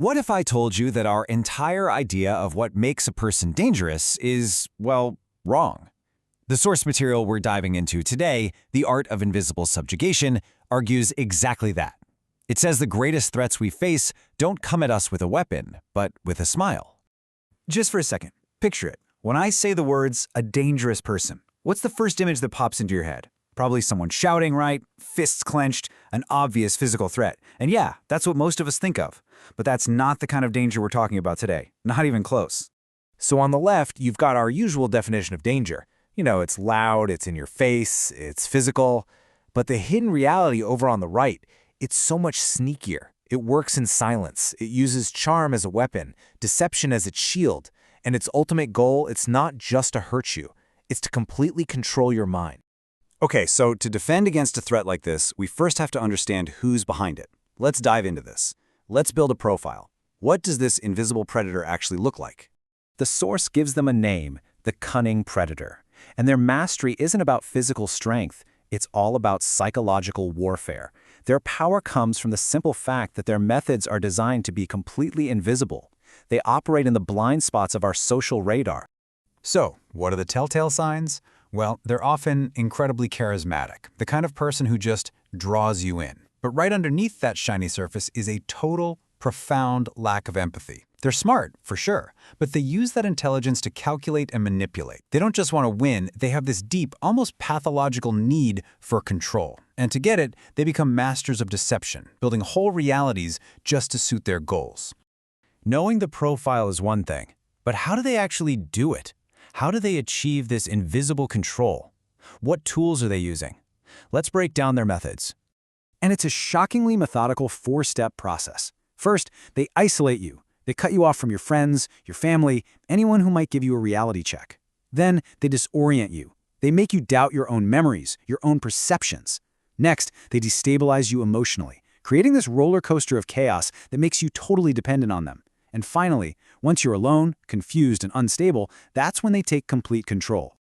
What if I told you that our entire idea of what makes a person dangerous is, well, wrong? The source material we're diving into today, The Art of Invisible Subjugation, argues exactly that. It says the greatest threats we face don't come at us with a weapon, but with a smile. Just for a second, picture it. When I say the words, a dangerous person, what's the first image that pops into your head? Probably someone shouting, right? Fists clenched, an obvious physical threat. And yeah, that's what most of us think of. But that's not the kind of danger we're talking about today. Not even close. So on the left, you've got our usual definition of danger. You know, it's loud, it's in your face, it's physical. But the hidden reality over on the right, it's so much sneakier. It works in silence. It uses charm as a weapon, deception as its shield. And its ultimate goal, it's not just to hurt you. It's to completely control your mind. Okay, so to defend against a threat like this, we first have to understand who's behind it. Let's dive into this. Let's build a profile. What does this invisible predator actually look like? The source gives them a name, the cunning predator. And their mastery isn't about physical strength. It's all about psychological warfare. Their power comes from the simple fact that their methods are designed to be completely invisible. They operate in the blind spots of our social radar. So, what are the telltale signs? Well, they're often incredibly charismatic, the kind of person who just draws you in. But right underneath that shiny surface is a total, profound lack of empathy. They're smart, for sure, but they use that intelligence to calculate and manipulate. They don't just want to win, they have this deep, almost pathological need for control. And to get it, they become masters of deception, building whole realities just to suit their goals. Knowing the profile is one thing, but how do they actually do it? How do they achieve this invisible control? What tools are they using? Let's break down their methods. And it's a shockingly methodical four-step process. First, they isolate you. They cut you off from your friends, your family, anyone who might give you a reality check. Then, they disorient you. They make you doubt your own memories, your own perceptions. Next, they destabilize you emotionally, creating this roller coaster of chaos that makes you totally dependent on them. And finally, once you're alone, confused, and unstable, that's when they take complete control.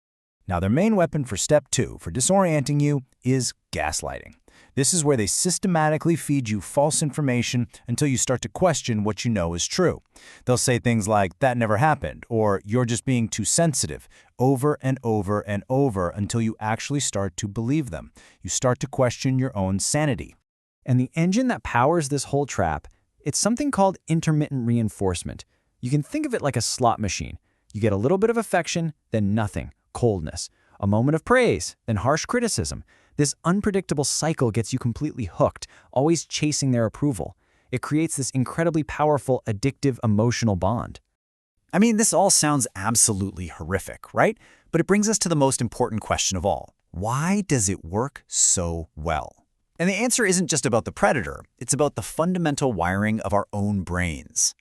Now, their main weapon for step 2, for disorienting you, is gaslighting. This is where they systematically feed you false information until you start to question what you know is true. They'll say things like, "That never happened," or "You're just being too sensitive," over and over and over until you actually start to believe them. You start to question your own sanity. And the engine that powers this whole trap, it's something called intermittent reinforcement. You can think of it like a slot machine. You get a little bit of affection, then nothing, coldness. A moment of praise, then harsh criticism. This unpredictable cycle gets you completely hooked, always chasing their approval. It creates this incredibly powerful, addictive emotional bond. I mean, this all sounds absolutely horrific, right? But it brings us to the most important question of all. Why does it work so well? And the answer isn't just about the predator. It's about the fundamental wiring of our own brains.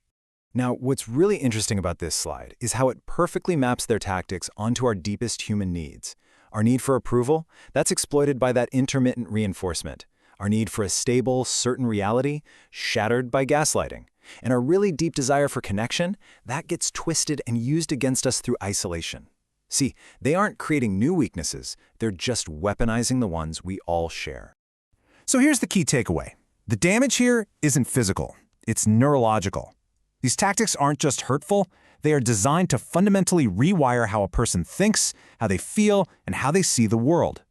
Now, what's really interesting about this slide is how it perfectly maps their tactics onto our deepest human needs. Our need for approval, that's exploited by that intermittent reinforcement. Our need for a stable, certain reality, shattered by gaslighting. And our really deep desire for connection, that gets twisted and used against us through isolation. See, they aren't creating new weaknesses, they're just weaponizing the ones we all share. So here's the key takeaway. The damage here isn't physical, it's neurological. These tactics aren't just hurtful, they are designed to fundamentally rewire how a person thinks, how they feel, and how they see the world.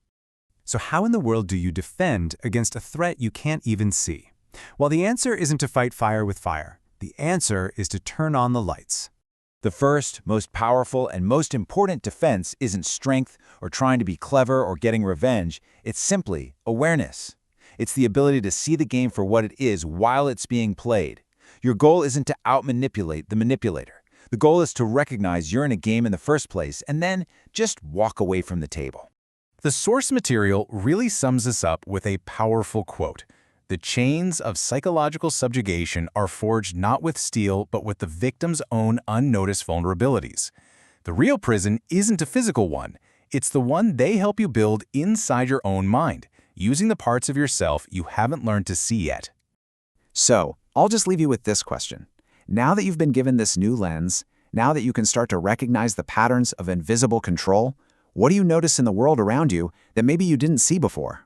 So how in the world do you defend against a threat you can't even see? Well, the answer isn't to fight fire with fire. The answer is to turn on the lights. The first, most powerful, and most important defense isn't strength or trying to be clever or getting revenge. It's simply awareness. It's the ability to see the game for what it is while it's being played. Your goal isn't to out-manipulate the manipulator. The goal is to recognize you're in a game in the first place and then just walk away from the table. The source material really sums this up with a powerful quote. The chains of psychological subjugation are forged not with steel, but with the victim's own unnoticed vulnerabilities. The real prison isn't a physical one. It's the one they help you build inside your own mind, using the parts of yourself you haven't learned to see yet. So, I'll just leave you with this question. Now that you've been given this new lens, now that you can start to recognize the patterns of invisible control, what do you notice in the world around you that maybe you didn't see before?